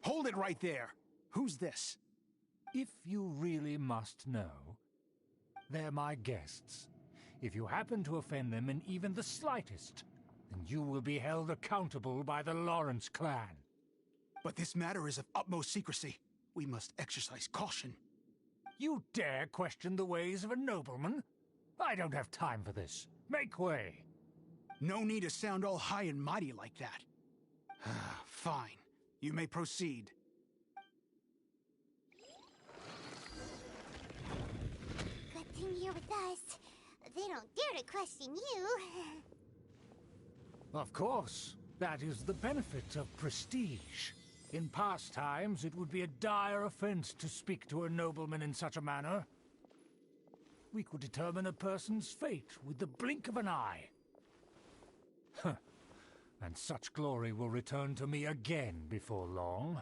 Hold it right there. Who's this? If you really must know, they're my guests. If you happen to offend them in even the slightest, then you will be held accountable by the Lawrence clan. But this matter is of utmost secrecy. We must exercise caution. You dare question the ways of a nobleman? I don't have time for this. Make way. No need to sound all high and mighty like that. Fine. You may proceed. Good thing you're with us. they don't dare to question you. Of course. That is the benefit of prestige. In past times, it would be a dire offense to speak to a nobleman in such a manner. We could determine a person's fate with the blink of an eye. Huh. And such glory will return to me again before long.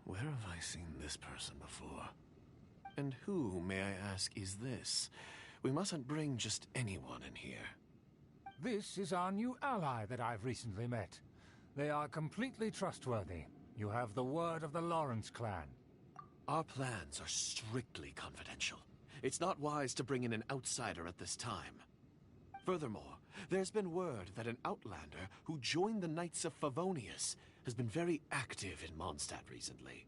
Where have I seen this person before? And who, may I ask, is this? We mustn't bring just anyone in here. This is our new ally that I've recently met. They are completely trustworthy. You have the word of the Lawrence clan. Our plans are strictly confidential. It's not wise to bring in an outsider at this time. Furthermore, there's been word that an outlander who joined the Knights of Favonius has been very active in Mondstadt recently.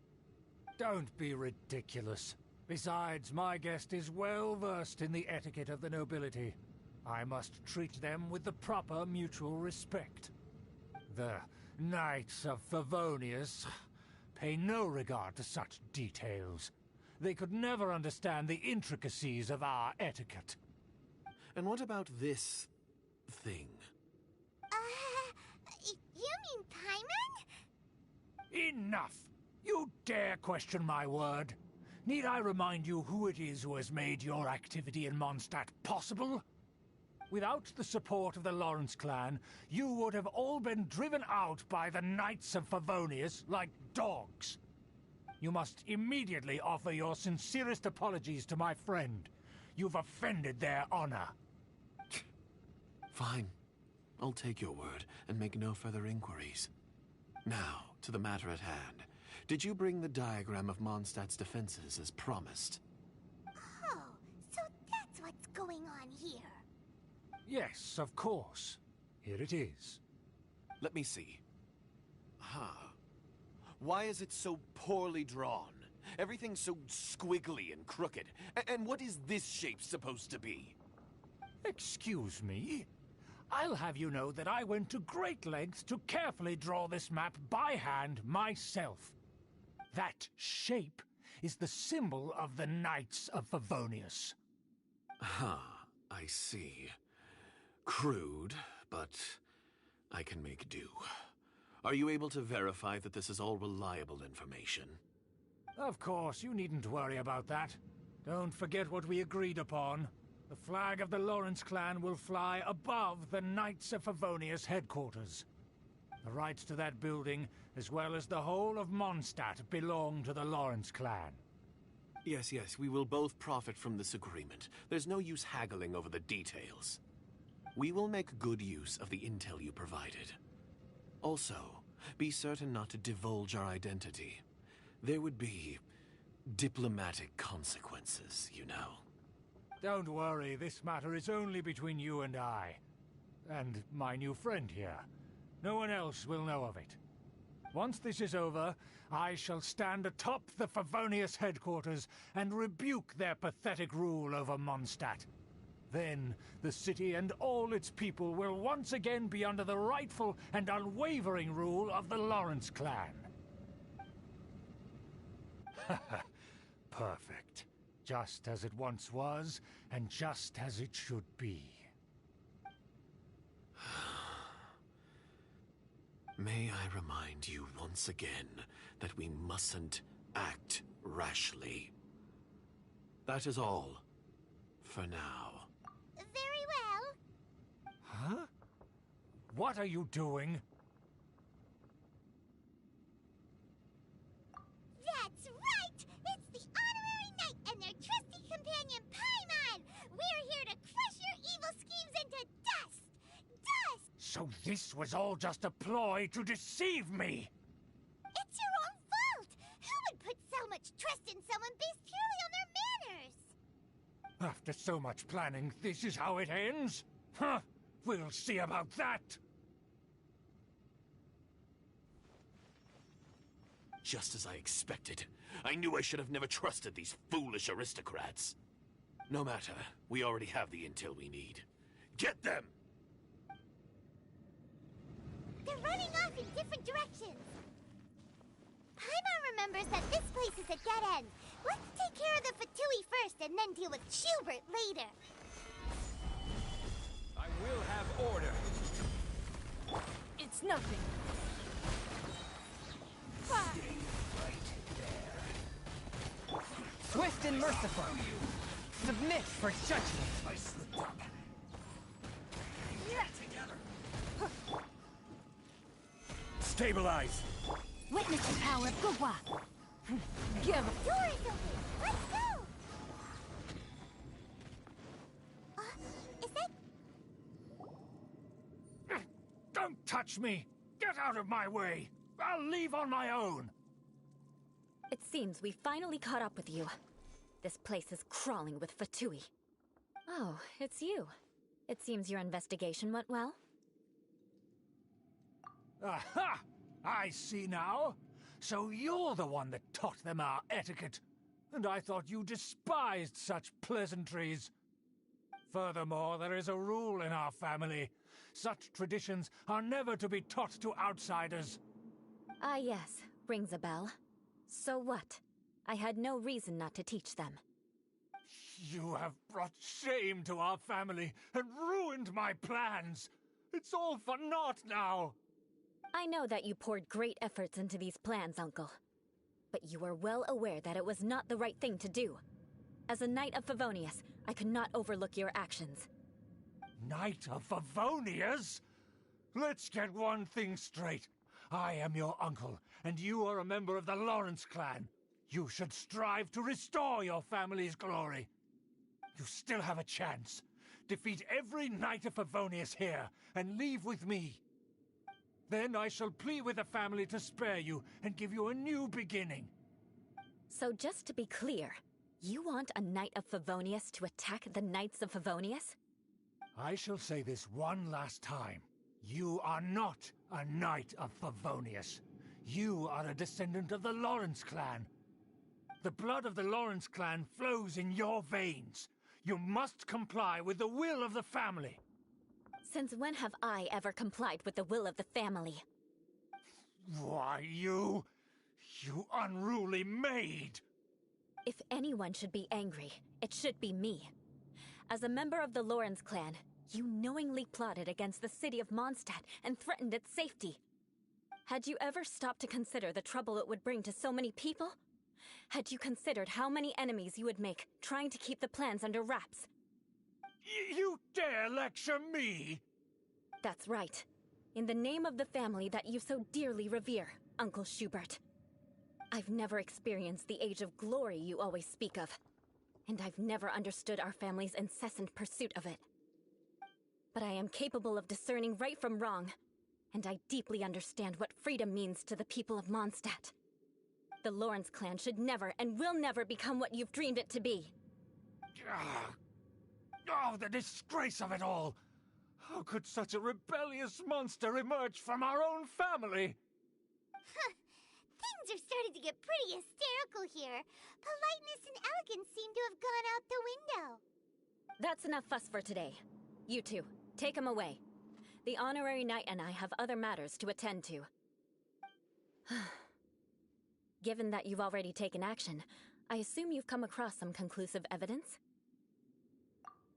Don't be ridiculous. Besides, my guest is well versed in the etiquette of the nobility. I must treat them with the proper mutual respect. The Knights of Favonius pay no regard to such details. They could never understand the intricacies of our etiquette. And what about this thing? You mean Paimon? Enough! You dare question my word? Need I remind you who it is who has made your activity in Mondstadt possible? Without the support of the Lawrence clan, you would have all been driven out by the Knights of Favonius like dogs. You must immediately offer your sincerest apologies to my friend. You've offended their honor. Fine. I'll take your word and make no further inquiries. Now, to the matter at hand. Did you bring the diagram of Mondstadt's defenses as promised? Oh, so that's what's going on here. Yes, of course. Here it is. Let me see. Why is it so poorly drawn? Everything's so squiggly and crooked. And what is this shape supposed to be? Excuse me? I'll have you know that I went to great lengths to carefully draw this map by hand myself. That shape is the symbol of the Knights of Favonius. I see. Crude, but I can make do. Are you able to verify that this is all reliable information? Of course, you needn't worry about that. Don't forget what we agreed upon. The flag of the Lawrence clan will fly above the Knights of Favonius headquarters. The rights to that building, as well as the whole of Mondstadt, belong to the Lawrence clan. Yes, we will both profit from this agreement. There's no use haggling over the details. We will make good use of the intel you provided. Also, be certain not to divulge our identity. There would be diplomatic consequences, you know. Don't worry, this matter is only between you and I. And my new friend here. No one else will know of it. Once this is over, I shall stand atop the Favonius headquarters and rebuke their pathetic rule over Mondstadt. Then, the city and all its people will once again be under the rightful and unwavering rule of the Lawrence clan. Perfect. Just as it once was, and just as it should be. May I remind you once again that we mustn't act rashly. That is all, for now. Very well. Huh? What are you doing? That's right! It's the Honorary Knight and their trusty companion, Paimon! We're here to crush your evil schemes into dust! Dust! So this was all just a ploy to deceive me! It's your own fault! Who would put so much trust in someone based purely on their manners? After so much planning, this is how it ends? Huh? We'll see about that! Just as I expected. I knew I should have never trusted these foolish aristocrats. No matter, we already have the intel we need. Get them! They're running off in different directions. Paimon remembers that this place is a dead end. Let's take care of the Fatui first and then deal with Schubert later. I will have order. It's nothing. Swift and merciful. Submit for judgment. Stabilize. Witness the power of Gugwa. Give him. Door is open. Let's go. Is that... Don't touch me! Get out of my way! I'll leave on my own! It seems we finally caught up with you. This place is crawling with Fatui. Oh, it's you. It seems your investigation went well. Aha! I see now. So you're the one that taught them our etiquette. And I thought you despised such pleasantries. Furthermore, there is a rule in our family. Such traditions are never to be taught to outsiders. Ah yes, rings a bell. So what? I had no reason not to teach them. You have brought shame to our family and ruined my plans. It's all for naught now. I know that you poured great efforts into these plans, Uncle. But you are well aware that it was not the right thing to do. As a Knight of Favonius, I could not overlook your actions. Knight of Favonius? Let's get one thing straight. I am your uncle, and you are a member of the Lawrence clan. You should strive to restore your family's glory. You still have a chance. Defeat every Knight of Favonius here, and leave with me. Then I shall plead with the family to spare you and give you a new beginning. So just to be clear, you want a Knight of Favonius to attack the Knights of Favonius? I shall say this one last time. You are not a Knight of Favonius. You are a descendant of the Lawrence clan. The blood of the Lawrence clan flows in your veins. You must comply with the will of the family. Since when have I ever complied with the will of the family? Why, you unruly maid! If anyone should be angry, it should be me. As a member of the Lawrence clan, you knowingly plotted against the city of Mondstadt and threatened its safety. Had you ever stopped to consider the trouble it would bring to so many people? Had you considered how many enemies you would make trying to keep the plans under wraps? You dare lecture me? That's right. In the name of the family that you so dearly revere, Uncle Schubert. I've never experienced the age of glory you always speak of, and I've never understood our family's incessant pursuit of it. But I am capable of discerning right from wrong, and I deeply understand what freedom means to the people of Mondstadt. The Lawrence clan should never and will never become what you've dreamed it to be. Oh, the disgrace of it all! How could such a rebellious monster emerge from our own family? Things are starting to get pretty hysterical here. Politeness and elegance seem to have gone out the window. That's enough fuss for today. You two, take him away. The honorary knight and I have other matters to attend to. Given that you've already taken action, I assume you've come across some conclusive evidence?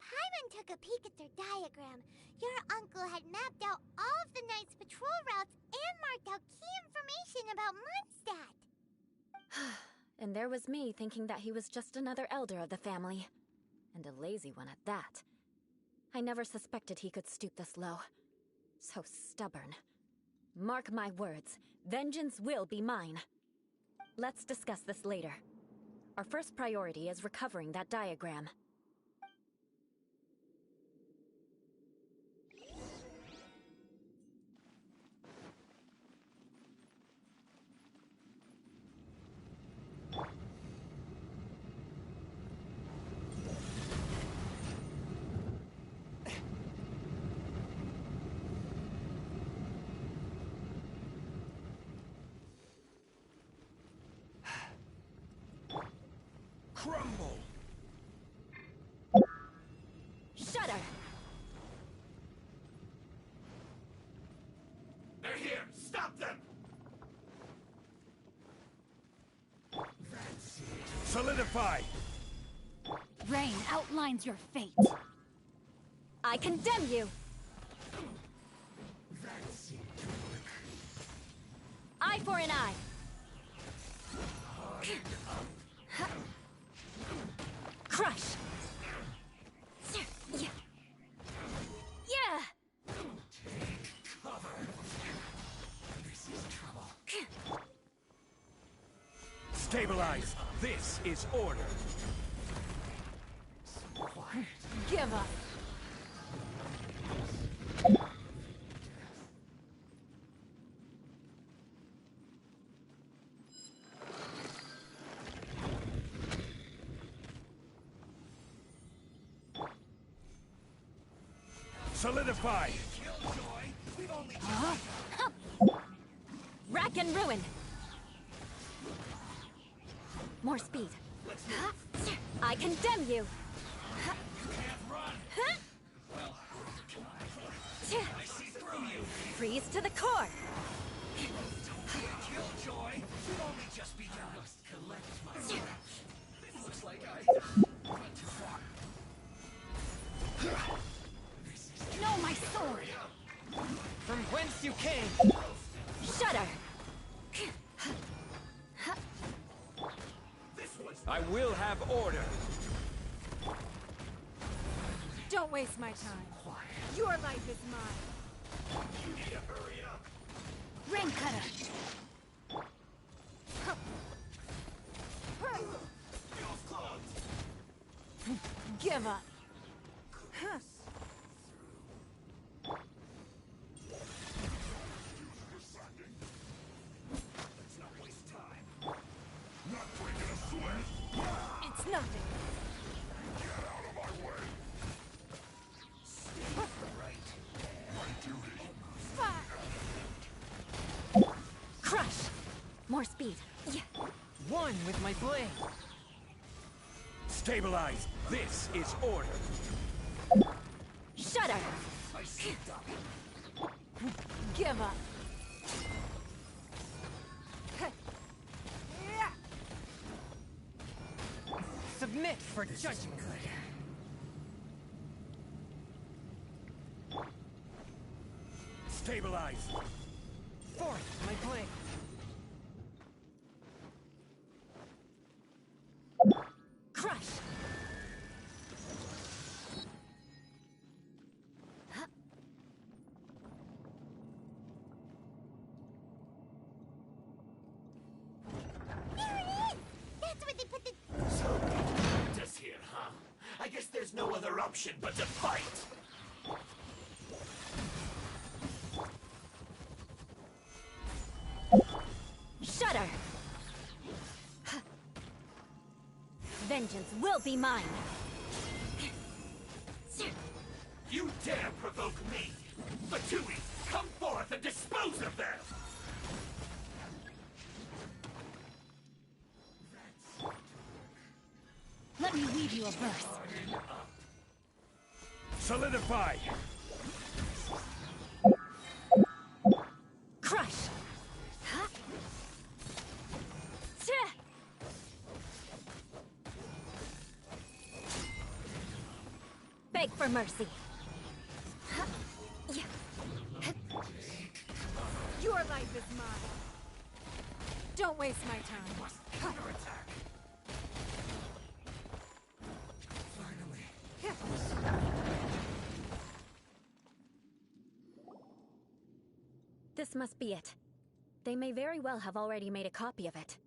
Paimon took a peek at their diagram. Your uncle had mapped out all of the Knight's patrol routes and marked out key information about Mondstadt. And there was me thinking that he was just another elder of the family. And a lazy one at that. I never suspected he could stoop this low. So stubborn. Mark my words, vengeance will be mine. Let's discuss this later. Our first priority is recovering that diagram. Crumble! Shudder! They're here! Stop them! Solidify! Rain outlines your fate. I condemn you! Eye for an eye! Crush! Yeah! Stabilize! This is order! Give up. Solidify! Rack and ruin! More speed. I condemn you! Freeze to the core! Killjoy! We've only just begun. Collect my breath. This looks like I went too far. Know my sword! From whence you came! Shudder! I will have order. Don't waste my time. Your life is mine. You need to hurry up. Rain cutter! Give up. Let's not waste time. Not breaking a sweat. It's nothing. Get out of my way. Stay right there. My duty. Crush! More speed. Yeah. One with my blade. Stabilize! This is order! Shudder! I slipped up. Give up. Submit for judgment. Stabilize! Forth my blade. Crush! There it is! That's where they put the... So, just here, huh? I guess there's no other option but to fight. Shudder! Vengeance will be mine! You dare provoke me! Fatui, come forth and dispose of them! Let me weave you a verse. Solidify! Crush! Beg for mercy! Your life is mine. Don't waste my time. Counterattack! This must be it. They may very well have already made a copy of it.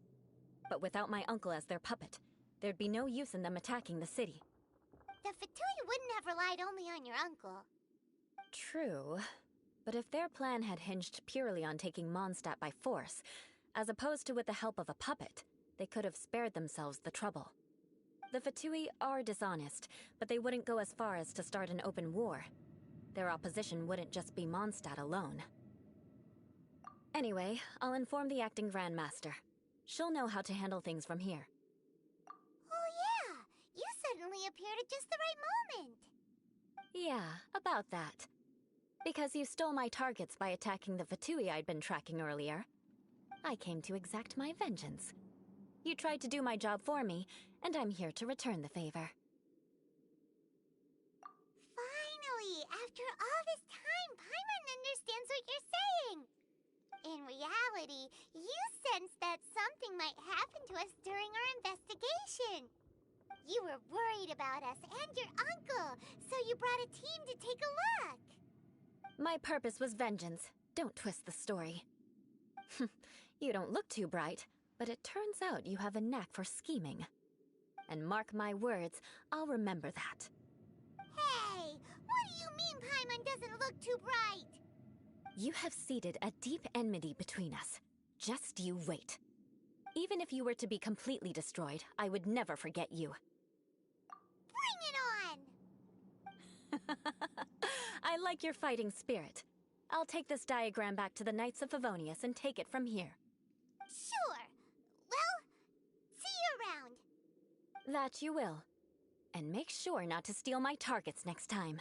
But without my uncle as their puppet, there'd be no use in them attacking the city. The Fatui wouldn't have relied only on your uncle. True. But if their plan had hinged purely on taking Mondstadt by force, as opposed to with the help of a puppet, they could have spared themselves the trouble. The Fatui are dishonest, but they wouldn't go as far as to start an open war. Their opposition wouldn't just be Mondstadt alone. Anyway, I'll inform the acting Grandmaster. She'll know how to handle things from here. Oh yeah! You suddenly appeared at just the right moment! Yeah, about that. Because you stole my targets by attacking the Fatui I'd been tracking earlier. I came to exact my vengeance. You tried to do my job for me, and I'm here to return the favor. Finally, after all this time, Paimon understands what you're saying. In reality, you sensed that something might happen to us during our investigation. You were worried about us and your uncle, so you brought a team to take a look. My purpose was vengeance. Don't twist the story. You don't look too bright, but it turns out you have a knack for scheming. And mark my words, I'll remember that. Hey, what do you mean Paimon doesn't look too bright? You have seeded a deep enmity between us. Just you wait. Even if you were to be completely destroyed, I would never forget you. Bring it on! I like your fighting spirit. I'll take this diagram back to the Knights of Favonius and take it from here. Sure. Well, see you around. That you will. And make sure not to steal my targets next time.